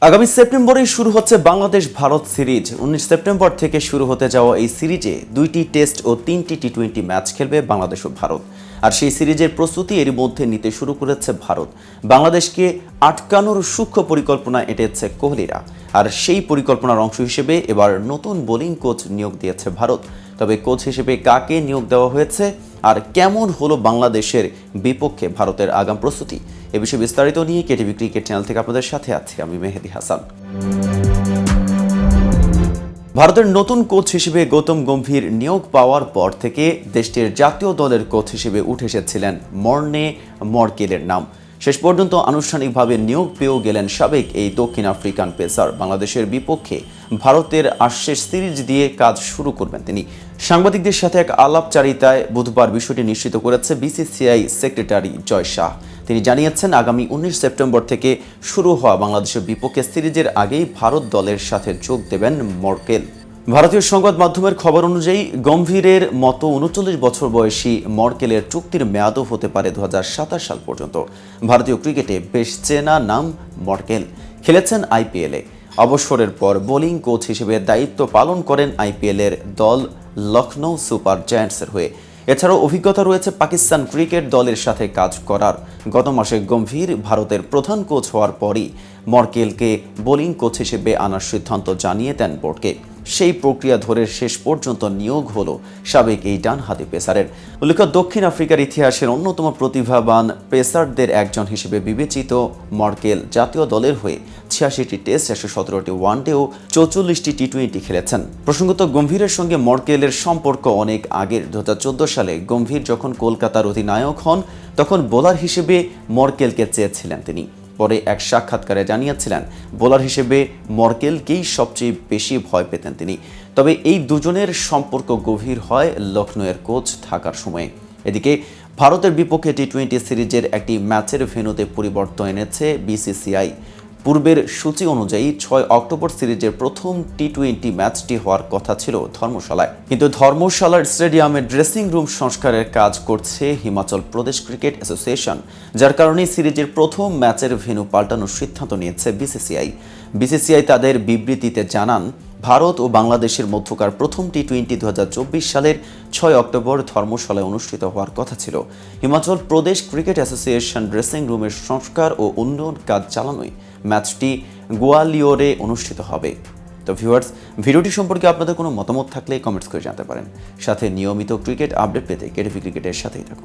আগামী সেপ্টেম্বরেই শুরু হচ্ছে বাংলাদেশ ভারত সিরিজ। 19 সেপ্টেম্বর থেকে শুরু হতে যাওয়া এই সিরিজে 2টি টেস্ট ও 3টি টি-20 ম্যাচ খেলবে বাংলাদেশ ও ভারত। আর সেই সিরিজের প্রস্তুতি এরই মধ্যে নিতে শুরু করেছে ভারত। বাংলাদেশকে আটকানোর সূক্ষ্ম পরিকল্পনা এঁটেছে কোহলিরা। আর সেই পরিকল্পনার অংশ হিসেবে এবার নতুন বোলিং কোচ নিয়োগ দিয়েছে ভারত। তবে কোচ হিসেবে কাকে নিয়োগ দেওয়া হয়েছে আর কেমন হলো বাংলাদেশের বিপক্ষে ভারতের আগাম প্রস্তুতি, এ বিষয়ে বিস্তারিত নিয়ে কেটিভি ক্রিকেট চ্যানেল থেকে আপনাদের সাথে আছি আমি মেহেদি হাসান। ভারতের নতুন কোচ হিসেবে গৌতম গম্ভীর নিয়োগ পাওয়ার পর থেকে দেশটির জাতীয় দলের কোচ হিসেবে উঠে এসেছিলেন মর্নে মর্কেলের নাম। শেষ পর্যন্ত আনুষ্ঠানিকভাবে নিয়োগ পেয়েও গেলেন সাবেক এই দক্ষিণ আফ্রিকান পেসার। বাংলাদেশের বিপক্ষে ভারতের আশ্বেস সিরিজ দিয়ে কাজ শুরু করবেন তিনি। সাংবাদিকদের সাথে এক আলাপচারিতায় বুধবার বিষয়টি নিশ্চিত করেছে বিসিসিআই সেক্রেটারি জয় শাহ। তিনি জানিয়েছেন, আগামী 19 সেপ্টেম্বর থেকে শুরু হওয়া বাংলাদেশের বিপক্ষে সিরিজের আগেই ভারত দলের সাথে যোগ দেবেন মর্কেল। ভারতীয় সংবাদ মাধ্যমের খবর অনুযায়ী গম্ভীরের মতো 39 বছর বয়সী মর্কেলের চুক্তির মেয়াদও হতে পারে 2027 সাল পর্যন্ত। ভারতীয় ক্রিকেটে বেশ চেনা নাম মর্কেল। খেলেছেন আইপিএলে। অবসরের পর বোলিং কোচ হিসেবে দায়িত্ব পালন করেন আইপিএলের দল লখনৌ সুপার জায়ান্টসের হয়ে। এছাড়াও অভিজ্ঞতা রয়েছে পাকিস্তান ক্রিকেট দলের সাথে কাজ করার। গত মাসে গম্ভীর ভারতের প্রধান কোচ হওয়ার পরই মর্কেলকে বোলিং কোচ হিসেবে আনার সিদ্ধান্ত জানিয়ে দেন বোর্ডকে। সেই প্রক্রিয়া ধরে শেষ পর্যন্ত নিয়োগ হলো সাবেক এই ডানহাতি পেসারের। উল্লেখ্য, দক্ষিণ আফ্রিকার ইতিহাসের অন্যতম প্রতিভাবান পেসারদের একজন হিসেবে বিবেচিত মর্কেল জাতীয় দলের হয়ে 86টি টেস্ট, 117টি ওয়ানডে ও 44টি টি-20 খেলেছেন। প্রসঙ্গত, গম্ভীরের সঙ্গে মর্কেলের সম্পর্ক অনেক আগের। 2014 সালে গম্ভীর যখন কলকাতার অধিনায়ক হন তখন বোলার হিসেবে মর্কেলকে চেয়েছিলেন তিনি। পরে এক সাক্ষাৎকারে জানিয়েছিলেন, বোলার হিসেবে মর্কেলকেই সবচেয়ে বেশি ভয় পেতেন তিনি। তবে এই দুজনের সম্পর্ক গভীর হয় লখনৌয়ের কোচ থাকার সময়ে। এদিকে ভারতের বিপক্ষে টি-20 সিরিজের একটি ম্যাচের ভেন্যুতে পরিবর্তন এনেছে বিসিসিআই। পূর্বের সূচি অনুযায়ী 6 অক্টোবর সিরিজের প্রথম টি-20 ম্যাচটি হওয়ার কথা ছিল ধর্মশালায়, কিন্তু ধর্মশালার স্টেডিয়ামের ড্রেসিং রুম সংস্কারের কাজ করছে হিমাচল প্রদেশ ক্রিকেট অ্যাসোসিয়েশন, যার কারণে সিরিজের প্রথম ম্যাচের ভেন্যু পাল্টানোর সিদ্ধান্ত নিয়েছে বিসিসিআই। বিসিসিআই তাদের বিবৃতিতে জানান, ভারত ও বাংলাদেশের মধ্যকার প্রথম টি-20 2024 সালের 6 অক্টোবর ধর্মশালায় অনুষ্ঠিত হওয়ার কথা ছিল। Himachal Pradesh cricket association dressing রুমের সংস্কার ও উন্নয়ন কাজ চালানোয় ম্যাচটি গোয়ালিয়রে অনুষ্ঠিত হবে। তো ভিউয়ার্স, ভিডিওটি সম্পর্কে আপনাদের কোনো মতামত থাকলে কমেন্টস করে জানাতে পারেন। সাথে নিয়মিত ক্রিকেট আপডেট পেতে কেটিভি ক্রিকেটের সাথেই থাকুন।